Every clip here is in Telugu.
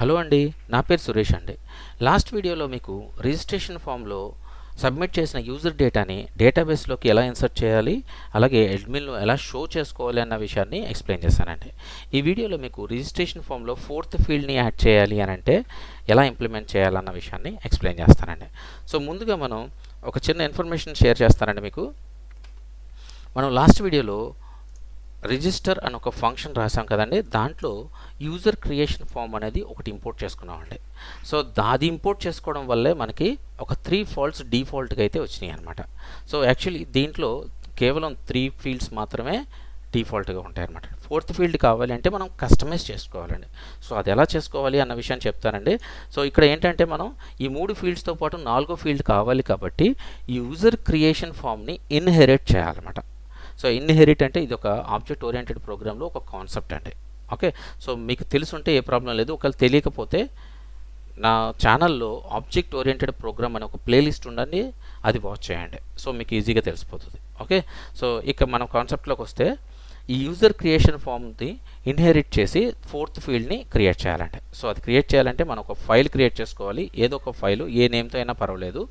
హలో అండి, నా పేరు సురేష్ అండి. లాస్ట్ వీడియోలో మీకు రిజిస్ట్రేషన్ ఫామ్లో సబ్మిట్ చేసిన యూజర్ డేటాని డేటాబేస్లోకి ఎలా ఇన్సర్ట్ చేయాలి, అలాగే అడ్మిన్లో ఎలా షో చేసుకోవాలి అన్న విషయాన్ని ఎక్స్ప్లెయిన్ చేశానండి. ఈ వీడియోలో మీకు రిజిస్ట్రేషన్ ఫామ్లో ఫోర్త్ ఫీల్డ్ని యాడ్ చేయాలి అని అంటే ఎలా ఇంప్లిమెంట్ చేయాలన్న విషయాన్ని ఎక్స్ప్లెయిన్ చేస్తానండి. సో ముందుగా మనం ఒక చిన్న ఇన్ఫర్మేషన్ షేర్ చేస్తానండి మీకు. మనం లాస్ట్ వీడియోలో రిజిస్టర్ అని ఒక ఫంక్షన్ రాసాం కదండి, దాంట్లో యూజర్ క్రియేషన్ ఫామ్ అనేది ఒకటి ఇంపోర్ట్ చేసుకున్నామండి. సో అది ఇంపోర్ట్ చేసుకోవడం వల్లే మనకి ఒక 3 ఫాల్ట్స్ డిఫాల్ట్గా అయితే వచ్చినాయి అనమాట. సో యాక్చువల్లీ దీంట్లో కేవలం 3 ఫీల్డ్స్ మాత్రమే డిఫాల్ట్గా ఉంటాయి అనమాట. ఫోర్త్ ఫీల్డ్ కావాలి అంటే మనం కస్టమైజ్ చేసుకోవాలండి. సో అది ఎలా చేసుకోవాలి అన్న విషయాన్ని చెప్తానండి. సో ఇక్కడ ఏంటంటే మనం ఈ 3 ఫీల్డ్స్తో పాటు 4వ ఫీల్డ్ కావాలి కాబట్టి యూజర్ క్రియేషన్ ఫామ్ని ఇన్హెరిట్ చేయాలన్నమాట. సో ఇన్హెరిట్ అంటే ఇది ఒక ఆబ్జెక్ట్ ఓరియంటెడ్ ప్రోగ్రాంలో ఒక కాన్సెప్ట్ అండి. ఓకే, సో మీకు తెలుసుంటే ఏ ప్రాబ్లం లేదు. ఒకవేళ తెలియకపోతే నా ఛానల్లో ఆబ్జెక్ట్ ఓరియంటెడ్ ప్రోగ్రామ్ అనే ఒక ప్లేలిస్ట్ ఉండండి, అది వాచ్ చేయండి. సో మీకు ఈజీగా తెలిసిపోతుంది. ఓకే, సో ఇక మనం కాన్సెప్ట్లోకి వస్తే ఈ యూజర్ క్రియేషన్ ఫామ్ని ఇన్హెరిట్ చేసి ఫోర్త్ ఫీల్డ్ని క్రియేట్ చేయాలంటే, సో అది క్రియేట్ చేయాలంటే మనం ఒక ఫైల్ క్రియేట్ చేసుకోవాలి. ఏదో ఒక ఫైలు ఏ నేమ్తో అయినా పర్వాలేదు.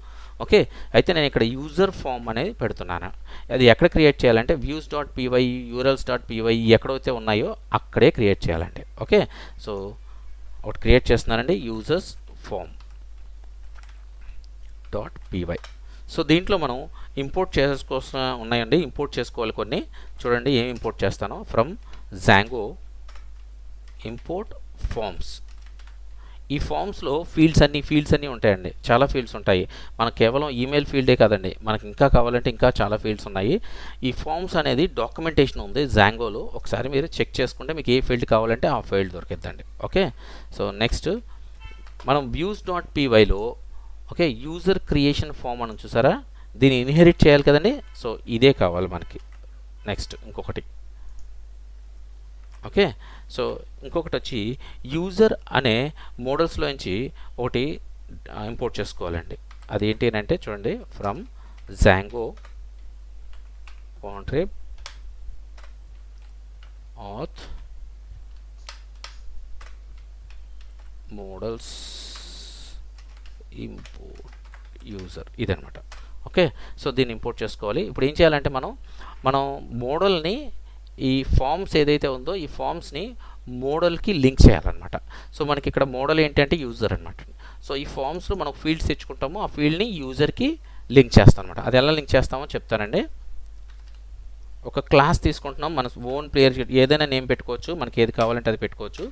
ఓకే, అయితే నేను ఇక్కడ యూజర్ ఫామ్ అనేది పెడుతున్నాను. అది ఎక్కడ క్రియేట్ చేయాలంటే views.py, urls.py ఎక్కడైతే ఉన్నాయో అక్కడే క్రియేట్ చేయాలండి. ఓకే, సో ఒకటి క్రియేట్ చేస్తున్నానండి, యూజర్స్ ఫామ్ .py. సో దీంట్లో మనం ఇంపోర్ట్ చేసుకోవాల్సిన ఉన్నాయండి, ఇంపోర్ట్ చేసుకోవాలి కొన్ని. చూడండి ఏం ఇంపోర్ట్ చేస్తానో, ఫ్రమ్ జాంగో ఇంపోర్ట్ ఫామ్స్. ఈ ఫామ్స్లో ఫీల్డ్స్ అన్నీ ఉంటాయండి, చాలా ఫీల్డ్స్ ఉంటాయి. మనకు కేవలం ఈమెయిల్ ఫీల్డే కాదండి, మనకి ఇంకా కావాలంటే ఇంకా చాలా ఫీల్డ్స్ ఉన్నాయి. ఈ ఫామ్స్ అనేది డాక్యుమెంటేషన్ ఉంది జాంగోలో, ఒకసారి మీరు చెక్ చేసుకుంటే మీకు ఏ ఫీల్డ్ కావాలంటే ఆ ఫీల్డ్ దొరికిద్దండి. ఓకే, సో నెక్స్ట్ మనం views.pyలో ఓకే యూజర్ క్రియేషన్ ఫామ్ అని చూసారా, దీన్ని ఇన్హెరిట్ చేయాలి కదండి. సో ఇదే కావాలి మనకి. నెక్స్ట్ ఇంకొకటి, ఓకే, సో ఇంకొకటి వచ్చి యూజర్ అనే మోడల్స్లోంచి ఒకటి ఇంపోర్ట్ చేసుకోవాలండి. అది ఏంటి అంటే చూడండి, from Django contrib auth models import user ఇదనమాట. ఓకే, సో దీన్ని ఇంపోర్ట్ చేసుకోవాలి. ఇప్పుడు ఏం చేయాలంటే మనం మోడల్ని ఈ ఫామ్స్ ఏదైతే ఉందో ఈ ఫామ్స్ని మోడల్కి లింక్ చేయాలన్నమాట. సో మనకి ఇక్కడ మోడల్ ఏంటంటే యూజర్ అనమాట. సో ఈ ఫామ్స్లో మనం ఫీల్డ్స్ తెచ్చుకుంటామో ఆ ఫీల్డ్ని యూజర్కి లింక్ చేస్తాం అనమాట. అది ఎలా లింక్ చేస్తామో చెప్తానండి. ఒక క్లాస్ తీసుకుంటున్నాం, మన ఓన్ ప్లేయర్ ఏదైనా నేమ్ పెట్టుకోవచ్చు, మనకి ఏది కావాలంటే అది పెట్టుకోవచ్చు.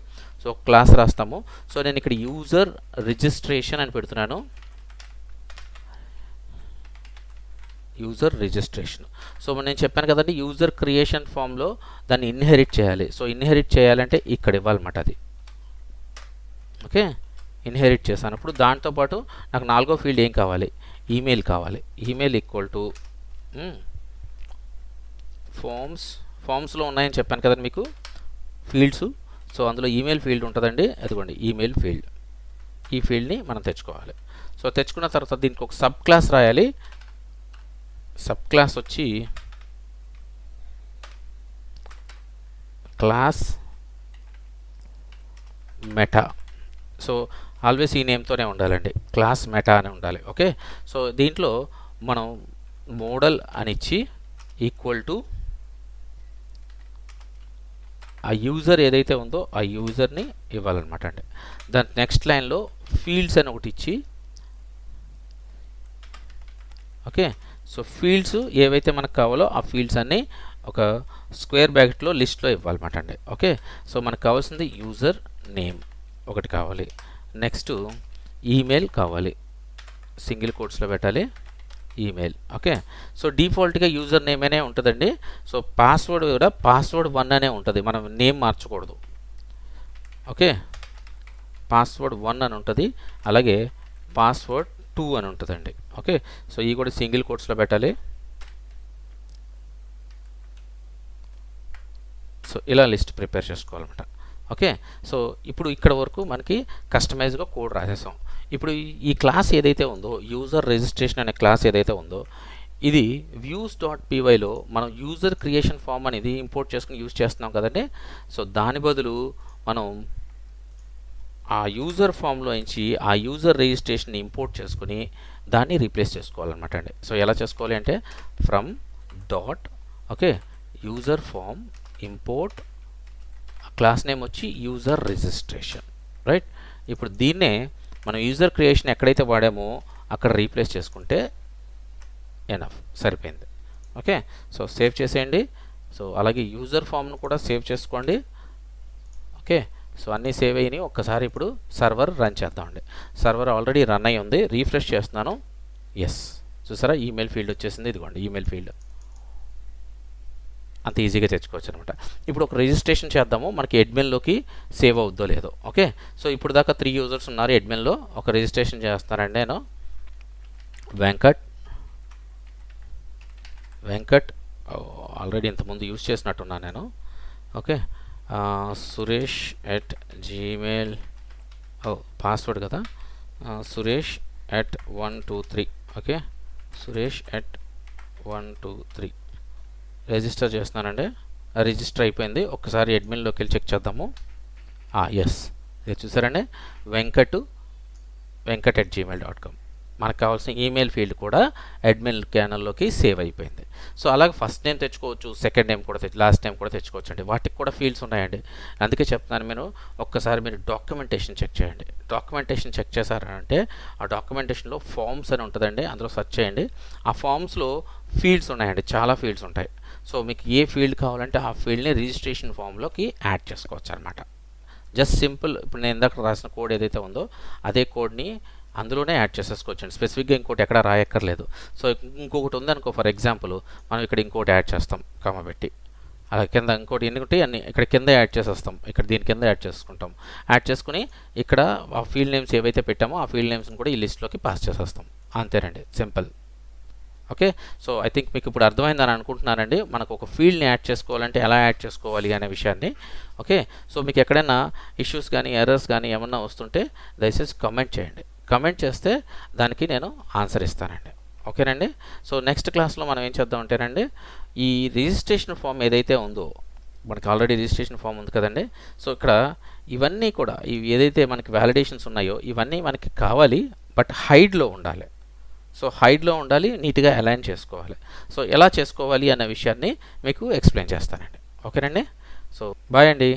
సో క్లాస్ రాస్తాము. సో నేను ఇక్కడ యూజర్ రిజిస్ట్రేషన్ అని పెడుతున్నాను, యూజర్ రిజిస్ట్రేషన్. సో నేను చెప్పాను కదండి, యూజర్ క్రియేషన్ ఫామ్లో దాన్ని ఇన్హెరిట్ చేయాలి. సో ఇన్హెరిట్ చేయాలంటే ఇక్కడ ఇవ్వాలన్నమాట అది. ఓకే, ఇన్హెరిట్ చేశాను. ఇప్పుడు దాంతోపాటు నాకు 4వ ఫీల్డ్ ఏం కావాలి, ఈమెయిల్ కావాలి. ఈమెయిల్ ఈక్వల్ టు ఫామ్స్లో ఉన్నాయని చెప్పాను కదండి మీకు ఫీల్డ్స్. సో అందులో ఈమెయిల్ ఫీల్డ్ ఉంటుందండి, అదిగోండి ఈమెయిల్ ఫీల్డ్. ఈ ఫీల్డ్ని మనం తెచ్చుకోవాలి. సో తెచ్చుకున్న తర్వాత దీనికి ఒక సబ్ క్లాస్ రాయాలి. సబ్ క్లాస్ వచ్చి క్లాస్ మెటా. సో ఆల్వేస్ ఈ నేమ్తోనే ఉండాలండి, క్లాస్ మెటా అని ఉండాలి. ఓకే, సో దీంట్లో మనం మోడల్ అని ఇచ్చి ఈక్వల్ టు ఆ యూజర్ ఏదైతే ఉందో ఆ యూజర్ని ఇవ్వాలన్నమాట అండి. దాని నెక్స్ట్ లైన్లో ఫీల్డ్స్ అని ఒకటి ఇచ్చి, ఓకే, సో ఫీల్డ్స్ ఏవైతే మనకు కావాలో ఆ ఫీల్డ్స్ అన్నీ ఒక స్క్వేర్ బ్రాకెట్లో లిస్ట్లో ఇవ్వాలన్నమాట అండి. ఓకే, సో మనకు కావాల్సింది యూజర్ నేమ్ ఒకటి కావాలి, నెక్స్ట్ ఈమెయిల్ కావాలి, సింగిల్ కోట్స్లో పెట్టాలి ఈమెయిల్. ఓకే, సో డిఫాల్ట్గా యూజర్ నేమ్ అనే ఉంటుందండి. సో పాస్వర్డ్ కూడా పాస్వర్డ్ 1 అనే ఉంటుంది, మనం నేమ్ మార్చకూడదు. ఓకే, పాస్వర్డ్ 1 అని ఉంటుంది, అలాగే పాస్వర్డ్ 2 అని ఉంటుందండి. ఓకే, సో ఈ కూడా సింగిల్ కోట్స్లో పెట్టాలి. సో ఇలా లిస్ట్ ప్రిపేర్ చేసుకోవాలన్నమాట. ఓకే, సో ఇప్పుడు ఇక్కడ వరకు మనకి కస్టమైజ్గా కోడ్ రాసేసాం. ఇప్పుడు ఈ క్లాస్ ఏదైతే ఉందో యూజర్ రిజిస్ట్రేషన్ అనే క్లాస్ ఏదైతే ఉందో ఇది views.pyలో మనం యూజర్ క్రియేషన్ ఫామ్ అనేది ఇంపోర్ట్ చేసుకుని యూజ్ చేస్తున్నాం కదండి. సో దాని బదులు మనం ఆ యూజర్ ఫామ్లో నుంచి ఆ యూజర్ రిజిస్ట్రేషన్ ఇంపోర్ట్ చేసుకుని దాన్ని రీప్లేస్ చేసుకోవాలన్నమాట అండి. సో ఎలా చేసుకోవాలి అంటే from dot okay user form import class name వచ్చి యూజర్ రిజిస్ట్రేషన్ రైట్. ఇప్పుడు దీన్నే మనం యూజర్ క్రియేషన్ ఎక్కడైతే వాడామో అక్కడ రీప్లేస్ చేసుకుంటే ఎనఫ్ సరిపోయింది. ఓకే సో సేవ్ చేసేయండి. సో అలాగే యూజర్ ఫామ్ను కూడా సేవ్ చేసుకోండి. ఓకే సో అన్నీ సేవ్ అయినాయి. ఒక్కసారి ఇప్పుడు సర్వర్ రన్ చేద్దామండి. సర్వర్ ఆల్రెడీ రన్ అయ్యి ఉంది. రీఫ్రెష్ చేస్తున్నాను. ఎస్ చూసారా ఈమెయిల్ ఫీల్డ్ వచ్చేసింది. ఇదిగోండి ఈమెయిల్ ఫీల్డ్ అంత ఈజీగా తెచ్చుకోవచ్చు అనమాట. ఇప్పుడు ఒక రిజిస్ట్రేషన్ చేద్దాము, మనకి అడ్మిన్లోకి సేవ్ అవుద్దో లేదో. ఓకే సో ఇప్పుడు దాకా 3 యూజర్స్ ఉన్నారు అడ్మిన్లో. ఒక రిజిస్ట్రేషన్ చేస్తానండి నేను. వెంకట్ ఆల్రెడీ ఇంతకుముందు యూజ్ చేసినట్టున్నాను నేను. Okay Suresh at Gmail password కదా Suresh at 123 okay Suresh at 123 register చేస్తున్నానండి. రిజిస్టర్ అయిపోయింది. ఒక్కసారి అడ్మిన్లోకి వెళ్ళి చెక్ చేద్దాము. ఎస్ ఇది చూసారండి వెంకట్ ఎట్ gmail.com మనకు కావాల్సిన ఈమెయిల్ ఫీల్డ్ కూడా అడ్మిన్ ఛానల్లోకి సేవ్ అయిపోయింది. సో అలాగే ఫస్ట్ నేమ్ తెచ్చుకోవచ్చు, సెకండ్ నేమ్ కూడా లాస్ట్ నేమ్ కూడా తెచ్చుకోవచ్చు అండి. వాటికి కూడా ఫీల్డ్స్ ఉన్నాయండి. అందుకే చెప్తున్నాను నేను ఒక్కసారి మీరు డాక్యుమెంటేషన్ చెక్ చేయండి. డాక్యుమెంటేషన్ చెక్ చేశారంటే ఆ డాక్యుమెంటేషన్లో ఫామ్స్ అని ఉంటుందండి, అందులో సెర్చ్ చేయండి. ఆ ఫామ్స్లో ఫీల్డ్స్ ఉన్నాయండి, చాలా ఫీల్డ్స్ ఉంటాయి. సో మీకు ఏ ఫీల్డ్ కావాలంటే ఆ ఫీల్డ్ని రిజిస్ట్రేషన్ ఫామ్లోకి యాడ్ చేసుకోవచ్చు అనమాట. జస్ట్ సింపుల్ ఇప్పుడు నేను ఇందాక రాసిన కోడ్ ఏదైతే ఉందో అదే కోడ్ని అందులోనే యాడ్ చేసేసుకోవచ్చండి. స్పెసిఫిక్గా ఇంకోటి ఎక్కడ రాయక్కర్లేదు. సో ఇంకొకటి ఉందనుకో ఫర్ ఎగ్జాంపుల్ మనం ఇక్కడ ఇంకోటి యాడ్ చేస్తాం కామ పెట్టి, అలా కింద ఇంకోటి ఎన్ని ఉంటే అన్ని ఇక్కడ కింద యాడ్ చేసేస్తాం. ఇక్కడ దీని కింద యాడ్ చేసుకుంటాం. యాడ్ చేసుకుని ఇక్కడ ఆ ఫీల్డ్ నేమ్స్ ఏవైతే పెట్టామో ఆ ఫీల్డ్ నేమ్స్ని కూడా ఈ లిస్ట్లోకి పాస్ చేసేస్తాం. అంతేనండి simple. Okay so I think మీకు ఇప్పుడు అర్థమైందని అనుకుంటున్నానండి. మనకు ఒక ఫీల్డ్ని యాడ్ చేసుకోవాలంటే ఎలా యాడ్ చేసుకోవాలి అనే విషయాన్ని. ఓకే సో మీకు ఎక్కడైనా ఇష్యూస్ కానీ ఎర్రర్స్ కానీ ఏమన్నా వస్తుంటే దయచేసి కమెంట్ చేయండి. కమెంట్ చేస్తే దానికి నేను ఆన్సర్ ఇస్తానండి. ఓకేనండి. సో నెక్స్ట్ క్లాస్లో మనం ఏం చేద్దాం అంటేనండి ఈ రిజిస్ట్రేషన్ ఫామ్ ఏదైతే ఉందో మనకి ఆల్రెడీ రిజిస్ట్రేషన్ ఫామ్ ఉంది కదండి. సో ఇక్కడ ఇవన్నీ కూడా ఇవి ఏదైతే మనకి వ్యాలిడేషన్స్ ఉన్నాయో ఇవన్నీ మనకి కావాలి, బట్ హైడ్లో ఉండాలి. సో హైడ్లో ఉండాలి, నీట్గా అలైన్ చేసుకోవాలి. సో ఎలా చేసుకోవాలి అన్న విషయాన్ని మీకు ఎక్స్ప్లెయిన్ చేస్తానండి. ఓకేనండి. సో బాయ్ అండి.